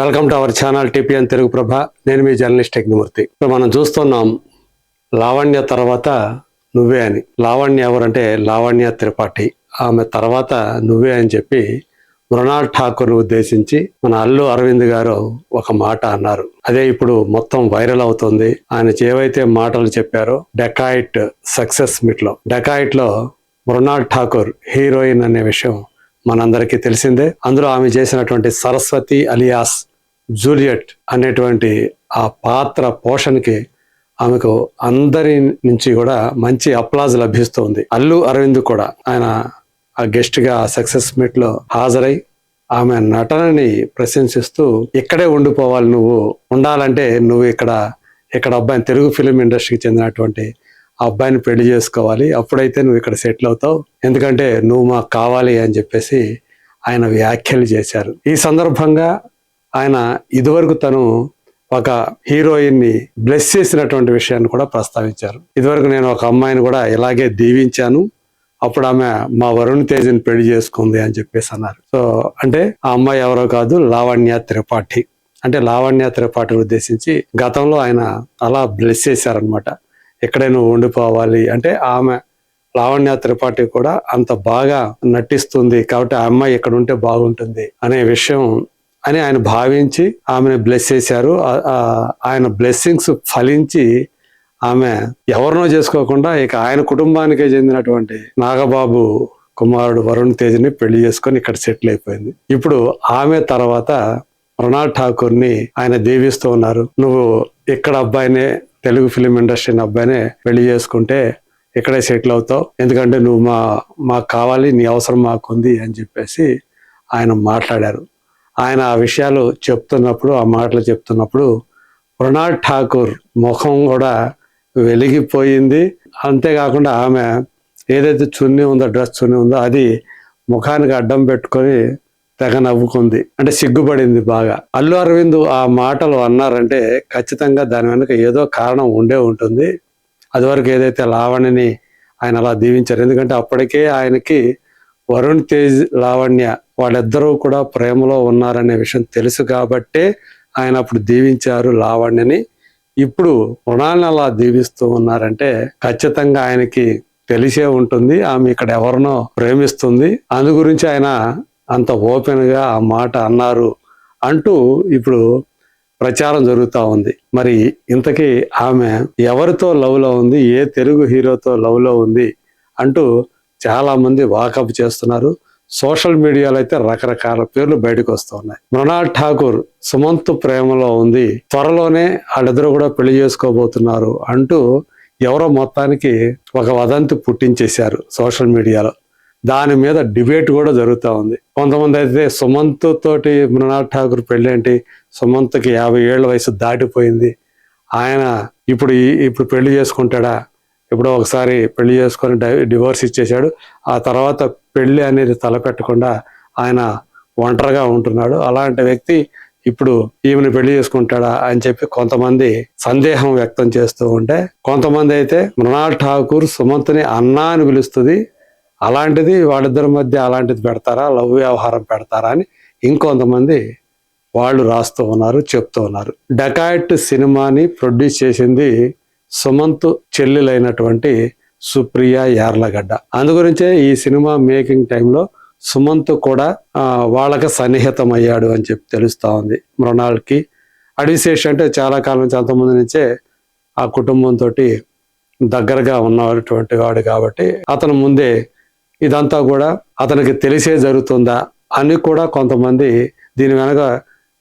Welcome to our channel TPN Telugu Prabha. నేను మీ journalist Yagnamurthy. ఇప్పుడు మనం చూస్తున్నాం లావణ్య తర్వాత నువ్వే అని. లావణ్య ఎవరంటే లావణ్య త్రిపాఠి. ఆమె తర్వాత నువ్వే అని చెప్పి మృణాల్ ఠాకూర్ను ఉద్దేశించి మన అల్లు అరవింద్ గారు ఒక మాట అన్నారు. అదే ఇప్పుడు మొత్తం వైరల్ అవుతుంది. ఆయన ఏవైతే మాటలు చెప్పారో డెకాయిట్ సక్సెస్ మీట్ లో మృణాల్ ఠాకూర్ హీరోయిన్ అనే విషయం మనందరికీ తెలిసిందే. అందులో ఆమె చేసినటువంటి సరస్వతి అలియాస్ జూలియట్ అనేటువంటి ఆ పాత్ర పోషణకి ఆమెకు అందరి నుంచి కూడా మంచి అప్లాజ్ లభిస్తుంది. అల్లు అరవింద్ కూడా ఆయన ఆ గెస్ట్ గా సక్సెస్ మీట్ లో హాజరై ఆమె నటనని ప్రశంసిస్తూ ఇక్కడే ఉండిపోవాలి, నువ్వు ఉండాలంటే నువ్వు ఇక్కడ అబ్బాయిని, తెలుగు ఫిలిం ఇండస్ట్రీకి చెందినటువంటి ఆ అబ్బాయిని పెళ్లి చేసుకోవాలి, అప్పుడైతే నువ్వు ఇక్కడ సెటిల్ అవుతావు, ఎందుకంటే నువ్వు మాకు కావాలి అని చెప్పేసి ఆయన వ్యాఖ్యలు చేశారు. ఈ సందర్భంగా ఆయన ఇదివరకు తను ఒక హీరోయిన్ ని బ్లెస్ చేసినటువంటి విషయాన్ని కూడా ప్రస్తావించారు. ఇదివరకు నేను ఒక అమ్మాయిని కూడా ఇలాగే దీవించాను, అప్పుడు ఆమె మా వరుణ్ తేజ్ని పెళ్లి చేసుకుంది అని చెప్పేసి అన్నారు. సో అంటే ఆ అమ్మాయి ఎవరో కాదు, లావణ్య త్రిపాఠి. అంటే లావణ్య త్రిపాఠిని ఉద్దేశించి గతంలో ఆయన అలా బ్లెస్ చేశారనమాట. ఇక్కడే నువ్వు ఉండిపోవాలి అంటే ఆమె లావణ్య త్రిపాఠి కూడా అంత బాగా నటిస్తుంది కాబట్టి ఆ అమ్మాయి ఇక్కడ ఉంటే బాగుంటుంది అనే విషయం అని ఆయన భావించి ఆమెను బ్లెస్ చేశారు. ఆయన బ్లెస్సింగ్స్ ఫలించి ఆమె ఎవరినో చేసుకోకుండా ఇక ఆయన కుటుంబానికే చెందినటువంటి నాగబాబు కుమారుడు వరుణ్ తేజ్ని పెళ్లి చేసుకొని ఇక్కడ సెటిల్ అయిపోయింది. ఇప్పుడు ఆమె తర్వాత మృణాల్ ఠాకూర్ ని ఆయన దీవిస్తూ ఉన్నారు. నువ్వు ఇక్కడ అబ్బాయినే, తెలుగు ఫిలిం ఇండస్ట్రీ అబ్బాయినే పెళ్లి చేసుకుంటే ఇక్కడే సెటిల్ అవుతావు, ఎందుకంటే నువ్వు మాకు కావాలి, నీ అవసరం మాకుంది అని చెప్పేసి ఆయన మాట్లాడారు. ఆయన ఆ విషయాలు చెప్తున్నప్పుడు, ఆ మాటలు చెప్తున్నప్పుడు మృణాల్ ఠాకూర్ ముఖం కూడా వెలిగిపోయింది. అంతేకాకుండా ఆమె ఏదైతే చున్నీ ఉందో, డ్రెస్ చున్నీ ఉందో అది ముఖానికి అడ్డం పెట్టుకొని తెగ నవ్వుకుంది, అంటే సిగ్గుపడింది బాగా. అల్లు అరవింద్ ఆ మాటలు అన్నారంటే ఖచ్చితంగా దాని వెనుక ఏదో కారణం ఉండే ఉంటుంది. అది వరకు ఏదైతే లావణ్యని ఆయన అలా దీవించారు, ఎందుకంటే అప్పటికే ఆయనకి వరుణ్ తేజ్ లావణ్య వాళ్ళిద్దరూ కూడా ప్రేమలో ఉన్నారనే విషయం తెలుసు కాబట్టే ఆయన అప్పుడు దీవించారు లావణ్యని. ఇప్పుడు మృణాల్ని అలా దీవిస్తూ ఉన్నారంటే ఖచ్చితంగా ఆయనకి తెలిసే ఉంటుంది ఆమె ఇక్కడ ఎవరినో ప్రేమిస్తుంది, అందు గురించి ఆయన అంత ఓపెన్ గా ఆ మాట అన్నారు అంటూ ఇప్పుడు ప్రచారం జరుగుతూ ఉంది. మరి ఇంతకీ ఆమె ఎవరితో లవ్ లో ఉంది, ఏ తెలుగు హీరోతో లవ్ లో ఉంది అంటూ చాలా మంది వాకప్ చేస్తున్నారు. సోషల్ మీడియాలో అయితే రకరకాల పేర్లు బయటకు వస్తూ ఉన్నాయి. మృణాల్ ఠాకూర్ సుమంత్ ప్రేమలో ఉంది, త్వరలోనే వాళ్ళిద్దరూ కూడా పెళ్లి చేసుకోబోతున్నారు అంటూ ఎవరో మొత్తానికి ఒక వదంతి పుట్టించేశారు సోషల్ మీడియాలో. దాని మీద డిబేట్ కూడా జరుగుతూ ఉంది. కొంతమంది అయితే సుమంత్ తోటి మృణాల్ ఠాకూర్ పెళ్లి ఏంటి, సుమంత్కి 50 ఏళ్ల వయసు దాటిపోయింది, ఆయన ఇప్పుడు పెళ్లి చేసుకుంటాడా, ఎప్పుడో ఒకసారి పెళ్లి చేసుకొని డివోర్స్ ఇచ్చేశాడు, ఆ తర్వాత పెళ్లి అనేది తలపెట్టకుండా ఆయన ఒంటరిగా ఉంటున్నాడు, అలాంటి వ్యక్తి ఇప్పుడు ఈమెను పెళ్లి చేసుకుంటాడా అని చెప్పి కొంతమంది సందేహం వ్యక్తం చేస్తూ ఉంటే, కొంతమంది అయితే మృణాల్ ఠాకూర్ సుమంత్ని అన్నా అని పిలుస్తుంది, అలాంటిది వాళ్ళిద్దరి మధ్య అలాంటిది పెడతారా, లవ్ వ్యవహారం పెడతారా అని ఇంకొంతమంది వాళ్ళు రాస్తూ ఉన్నారు, చెప్తూ ఉన్నారు. డకాయిట్ సినిమాని ప్రొడ్యూస్ చేసింది సుమంత్ చెల్లెలైనటువంటి సుప్రియ యార్లగడ్డ. అందుగురించే ఈ సినిమా మేకింగ్ టైంలో సుమంత్ కూడా వాళ్ళకి సన్నిహితం అయ్యాడు అని చెప్పి తెలుస్తా ఉంది మృణాల్కి. అడివిశేష్ అంటే చాలా కాలం నుంచి, అంతమంది నుంచే ఆ కుటుంబంతో దగ్గరగా ఉన్నటువంటి వాడు కాబట్టి అతను ముందే ఇదంతా కూడా అతనికి తెలిసే జరుగుతుందా అని కూడా కొంతమంది దీని వెనక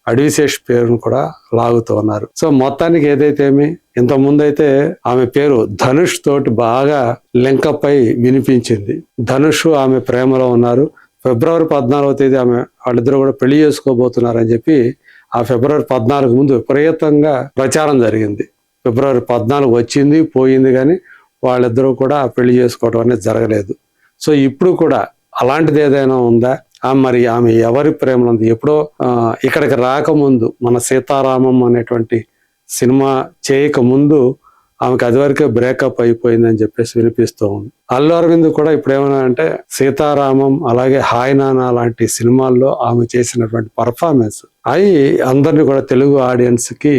అడివిశేష్ పేరును కూడా లాగుతూ ఉన్నారు. సో మొత్తానికి ఏదైతేమి, ఇంతకుముందు అయితే ఆమె పేరు ధనుష్ తోటి బాగా లింకప్ అయి వినిపించింది. ధనుష్ ఆమె ప్రేమలో ఉన్నారు. ఫిబ్రవరి 14వ తేదీ వాళ్ళిద్దరూ కూడా పెళ్లి చేసుకోబోతున్నారని చెప్పి ఆ ఫిబ్రవరి 14 ముందు విపరీతంగా ప్రచారం జరిగింది. ఫిబ్రవరి 14 వచ్చింది పోయింది, కానీ వాళ్ళిద్దరూ కూడా పెళ్లి చేసుకోవడం అనేది జరగలేదు. సో ఇప్పుడు కూడా అలాంటిది ఏదైనా ఉందా, మరి ఆమె ఎవరి ప్రేమలో ఉంది? ఎప్పుడో ఇక్కడికి రాకముందు, మన సీతారామం అనేటువంటి సినిమా చేయక ముందు ఆమెకు అది వరకే బ్రేకప్ అయిపోయిందని చెప్పేసి వినిపిస్తూ ఉంది. అల్లు అరవింద్ కూడా ఇప్పుడు ఏమన్నా అంటే సీతారామం అలాగే హాయ్ నానా లాంటి సినిమాల్లో ఆమె చేసినటువంటి పర్ఫార్మెన్స్ అవి అందరిని కూడా తెలుగు ఆడియన్స్కి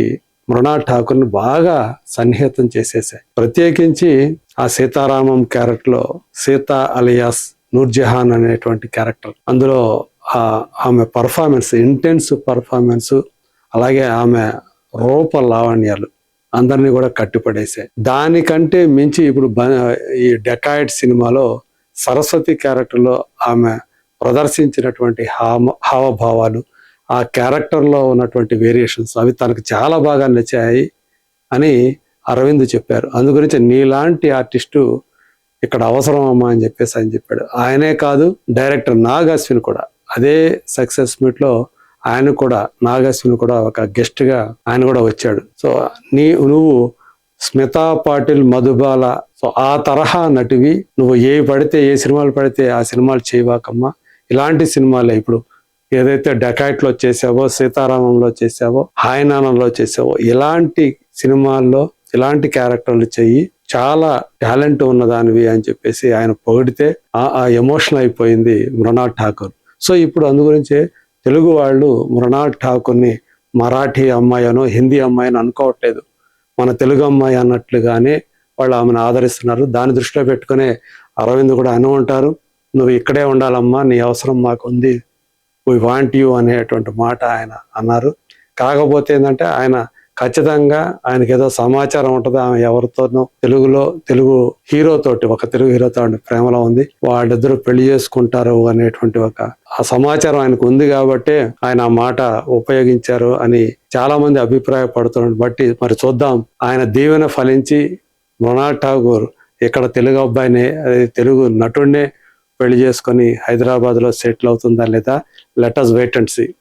మృణాల్ ఠాకూర్ని బాగా సన్నిహితం చేసేసాయి. ప్రత్యేకించి ఆ సీతారామం క్యారెక్టర్లో సీత అలియాస్ నూర్జహాన్ అనేటువంటి క్యారెక్టర్, అందులో ఆమె పర్ఫార్మెన్స్, ఇంటెన్స్ పర్ఫార్మెన్స్, అలాగే ఆమె రూప లావణ్యాలు అందరినీ కూడా కట్టిపడేసాయి. దానికంటే మించి ఇప్పుడు ఈ డెకాయిడ్ సినిమాలో సరస్వతి క్యారెక్టర్లో ఆమె ప్రదర్శించినటువంటి హావభావాలు, ఆ క్యారెక్టర్లో ఉన్నటువంటి వేరియేషన్స్ అవి తనకు చాలా బాగా నచ్చాయి అని అరవింద్ చెప్పారు. అందుగురించి నీలాంటి ఆర్టిస్టు ఇక్కడ అవసరం అమ్మా అని చెప్పేసి ఆయన చెప్పాడు. ఆయనే కాదు, డైరెక్టర్ నాగ్ అశ్విన్ కూడా అదే సక్సెస్ మీట్లో ఆయన కూడా, నాగ్ అశ్విన్ కూడా ఒక గెస్ట్గా ఆయన కూడా వచ్చాడు. సో నువ్వు స్మితా పాటిల్, మధుబాల, సో ఆ తరహా నటివి, నువ్వు ఏ సినిమాలు పడితే ఆ సినిమాలు చేయవాకమ్మా. ఇలాంటి సినిమాలే ఇప్పుడు ఏదైతే డెకాయిట్లో చేసావో, సీతారామంలో చేసావో, హాయనానంలో చేసావో, ఇలాంటి సినిమాల్లో ఇలాంటి క్యారెక్టర్లు చెయ్యి, చాలా టాలెంట్ ఉన్నదానివి అని చెప్పేసి ఆయన పొగిడితే ఆ ఎమోషన్ అయిపోయింది మృణాల్ ఠాకూర్. సో ఇప్పుడు అందు గురించి తెలుగు వాళ్ళు మృణాల్ ఠాకూర్ని మరాఠీ అమ్మాయినో హిందీ అమ్మాయిని అనుకోవట్లేదు, మన తెలుగు అమ్మాయి అన్నట్లుగానే వాళ్ళు ఆమెను ఆదరిస్తున్నారు. దాన్ని దృష్టిలో పెట్టుకునే అరవింద్ కూడా అని ఉంటారు, నువ్వు ఇక్కడే ఉండాలమ్మా, నీ అవసరం మాకు ఉంది, వీ వాంట్ యూ అనేటువంటి మాట ఆయన అన్నారు. కాకపోతే ఏంటంటే ఆయన ఖచ్చితంగా ఆయనకి ఏదో సమాచారం ఉంటుంది, ఆమె ఎవరితోనో తెలుగు హీరోతోటి, ఒక తెలుగు హీరోతో ప్రేమలో ఉంది, వాళ్ళిద్దరూ పెళ్లి చేసుకుంటారు అనేటువంటి ఆ సమాచారం ఆయనకు ఉంది కాబట్టి ఆయన ఆ మాట ఉపయోగించారు అని చాలా మంది అభిప్రాయపడుతున్నారు. బట్టి మరి చూద్దాం, ఆయన దీవెన ఫలించి మృణాల్ ఠాకూర్ ఇక్కడ తెలుగు అబ్బాయిని, తెలుగు నటుడినే పెళ్లి చేసుకొని హైదరాబాద్లో సెటిల్ అవుతుందా లేదా, let us wait and see.